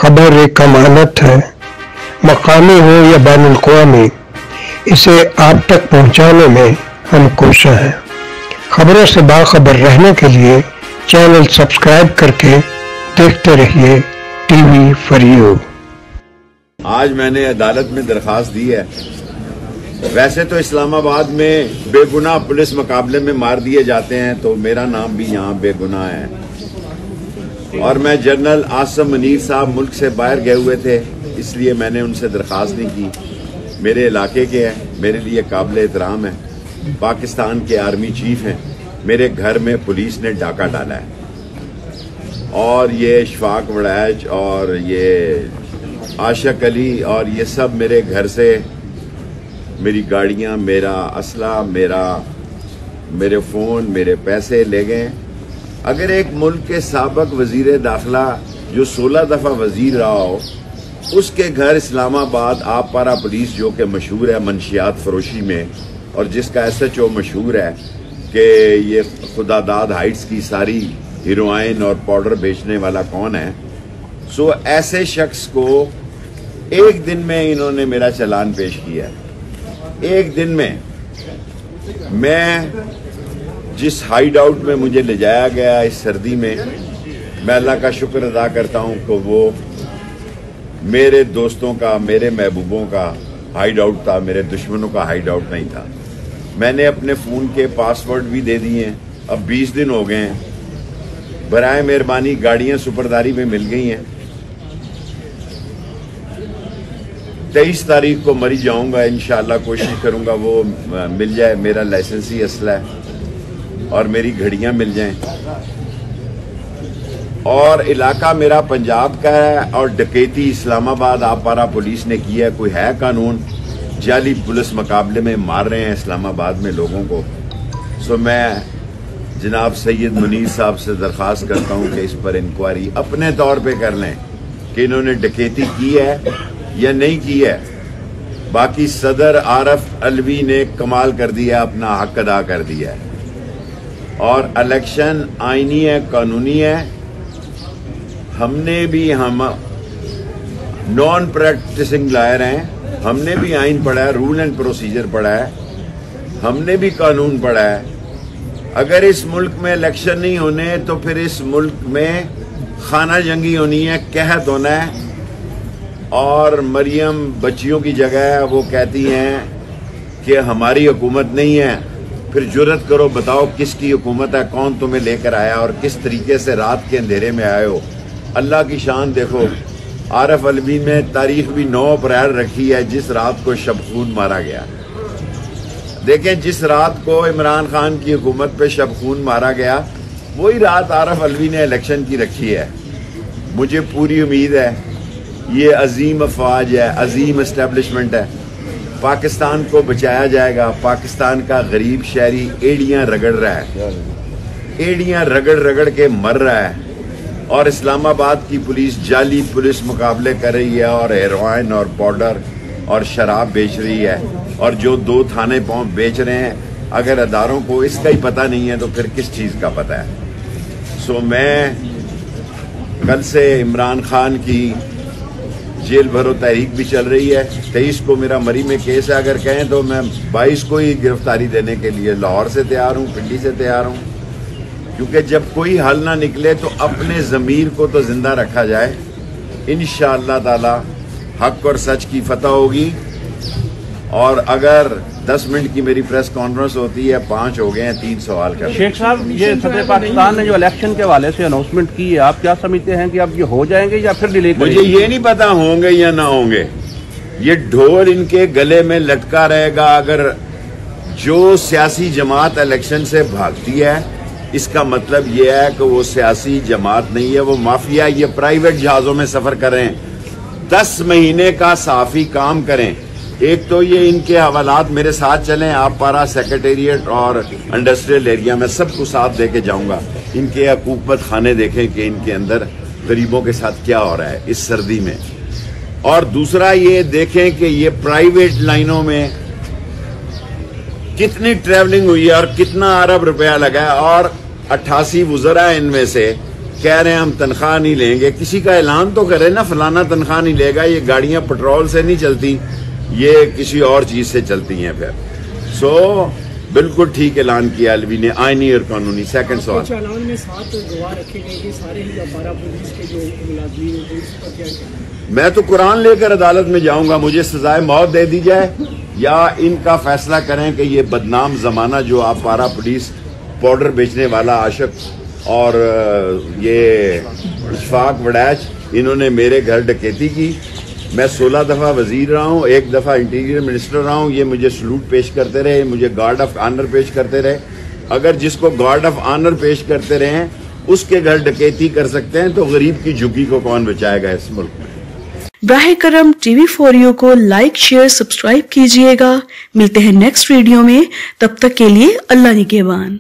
खबर एक अमानत है, मकामी हो या बैनुल-अक़वामी, इसे आप तक पहुंचाने में हम कोशिश हैं। खबरों से बाखबर रहने के लिए चैनल सब्सक्राइब करके देखते रहिए टीवी फॉर यू। आज मैंने अदालत में दरखास्त दी है। वैसे तो इस्लामाबाद में बेगुनाह पुलिस मुकाबले में मार दिए जाते हैं, तो मेरा नाम भी यहाँ बेगुनाह है। और मैं जनरल आसिम मुनीर साहब मुल्क से बाहर गए हुए थे, इसलिए मैंने उनसे दरखास्त नहीं की। मेरे इलाके के हैं, मेरे लिए काबिल एहतराम है। पाकिस्तान के आर्मी चीफ हैं। मेरे घर में पुलिस ने डाका डाला है और ये शफाक वड़ैच और ये आशिक अली और ये सब मेरे घर से मेरी गाड़ियां, मेरा असला, मेरे फोन, मेरे पैसे ले गए। अगर एक मुल्क के साबिक वजीर दाखिला जो 16 दफा वजीर रहा हो, उसके घर इस्लामाबाद आप पारा पुलिस जो कि मशहूर है मनशियात फरोशी में, और जिसका SHO मशहूर है कि ये खुदादाद हाइट्स की सारी हीरोइन और पाउडर बेचने वाला कौन है, सो ऐसे शख्स को एक दिन में इन्होंने मेरा चालान पेश किया। एक दिन में मैं जिस हाइड आउट में मुझे ले जाया गया इस सर्दी में, मैं अल्लाह का शुक्र अदा करता हूं कि वो मेरे दोस्तों का, मेरे महबूबों का हाइड आउट था, मेरे दुश्मनों का हाइड आउट नहीं था। मैंने अपने फोन के पासवर्ड भी दे दिए हैं। अब 20 दिन हो गए हैं। बराए मेहरबानी गाड़ियां सुपरदारी में मिल गई हैं। 23 तारीख को मरी जाऊंगा, इंशाअल्लाह कोशिश करूंगा वो मिल जाए। मेरा लाइसेंसी असला है और मेरी घड़ियां मिल जाएं। और इलाका मेरा पंजाब का है और डकैती इस्लामाबाद आपारा पुलिस ने की है। कोई है कानून, जाली पुलिस मुकाबले में मार रहे हैं इस्लामाबाद में लोगों को। सो मैं जनाब सैयद मुनीर साहब से दरख्वास्त करता हूं कि इस पर इंक्वायरी अपने तौर पे कर लें कि इन्होंने डकैती की है या नहीं की है। बाकी सदर आरफ अलवी ने कमाल कर दिया, अपना हक अदा कर दिया है और इलेक्शन आईनी है, कानूनी है। हमने भी, हम नॉन प्रैक्टिसिंग लॉयर हैं, हमने भी आइन पढ़ा है, रूल एंड प्रोसीजर पढ़ा है, हमने भी कानून पढ़ा है। अगर इस मुल्क में इलेक्शन नहीं होने तो फिर इस मुल्क में खाना जंगी होनी है, कहत होना है। और मरियम बच्चियों की जगह है, वो कहती हैं कि हमारी हुकूमत नहीं है। फिर जुर्रत करो, बताओ किसकी हुकूमत है, कौन तुम्हें लेकर आया और किस तरीके से रात के अंधेरे में आए हो। अल्लाह की शान देखो, आरफ अलवी ने तारीख भी 9 अप्रैल रखी है, जिस रात को शबखून मारा गया। देखें, जिस रात को इमरान खान की हुकूमत पे शबखून मारा गया, वही रात आरफ अलवी ने इलेक्शन की रखी है। मुझे पूरी उम्मीद है ये अजीम अफवाज है, अजीम एस्टेब्लिशमेंट है, पाकिस्तान को बचाया जाएगा। पाकिस्तान का गरीब शहरी एड़ियां रगड़ रहा है, एड़ियां रगड़ रगड़ के मर रहा है और इस्लामाबाद की पुलिस जाली पुलिस मुकाबले कर रही है और हेरोइन और पाउडर और शराब बेच रही है। और जो 2 थाने बेच रहे हैं, अगर अदारों को इसका ही पता नहीं है तो फिर किस चीज का पता है। सो मैं कल से इमरान खान की जेल भरो तहरीक भी चल रही है। 23 को मेरा मरी में केस है, अगर कहें तो मैं 22 को ही गिरफ्तारी देने के लिए लाहौर से तैयार हूं, पिंडी से तैयार हूं। क्योंकि जब कोई हल ना निकले तो अपने ज़मीर को तो जिंदा रखा जाए। इंशाअल्लाह ताला हक और सच की फतह होगी। और अगर 10 मिनट की मेरी प्रेस कॉन्फ्रेंस होती है, 5 हो गए हैं, 3 सवाल कर। शेख साहब, ये सदर पाकिस्तान ने जो इलेक्शन के हवाले से अनाउंसमेंट की है, आप क्या समझते हैं कि अब ये हो जाएंगे या फिर डिले करेंगे? मुझे ये नहीं पता होंगे या ना होंगे। ये ढोल इनके गले में लटका रहेगा। अगर जो सियासी जमात इलेक्शन से भागती है, इसका मतलब यह है कि वो सियासी जमात नहीं है, वो माफिया। ये प्राइवेट जहाजों में सफर कर रहे हैं। 10 महीने का साफी काम करें। एक तो ये इनके हवालात मेरे साथ चलें, आप पारा सेक्रेटेरिएट और इंडस्ट्रियल एरिया में सबको साथ दे के जाऊंगा। इनके हुकूमत खाने देखें कि इनके अंदर गरीबों के साथ क्या हो रहा है इस सर्दी में। और दूसरा ये देखें कि ये प्राइवेट लाइनों में कितनी ट्रैवलिंग हुई है और कितना अरब रुपया लगा है। और 88 वुज़रा इनमें से कह रहे हैं हम तनख्वाह नहीं लेंगे, किसी का ऐलान तो करे ना फलाना तनख्वाह नहीं लेगा। ये गाड़ियां पेट्रोल से नहीं चलती, ये किसी और चीज से चलती हैं फिर। सो बिल्कुल ठीक ऐलान किया अलवी ने, आईनी और कानूनी। सेकंड सवाल, चालान में 7 गवाह रखे गए कि सारे ही अपारा पुलिस के जो मुलाजिम हैं इस पर क्या कहना? मैं तो कुरान लेकर अदालत में जाऊंगा, मुझे सजाए मौत दे दी जाए या इनका फैसला करें कि ये बदनाम जमाना जो आप पारा पुलिस पाउडर बेचने वाला आशिक और ये इशफाक वड़ैच, इन्होंने मेरे घर डकैती की। मैं 16 दफा वजीर रहा हूं, 1 दफा इंटीरियर मिनिस्टर रहा हूं। ये मुझे सलूट पेश करते रहे, मुझे गार्ड ऑफ ऑनर पेश करते रहे। अगर जिसको गार्ड ऑफ ऑनर पेश करते रहे उसके घर डकैती कर सकते हैं, तो गरीब की झुग्गी को कौन बचाएगा इस मुल्क में? बराह करम TV4U को लाइक शेयर सब्सक्राइब कीजिएगा। मिलते हैं नेक्स्ट वीडियो में, तब तक के लिए अल्लाह निगहबान।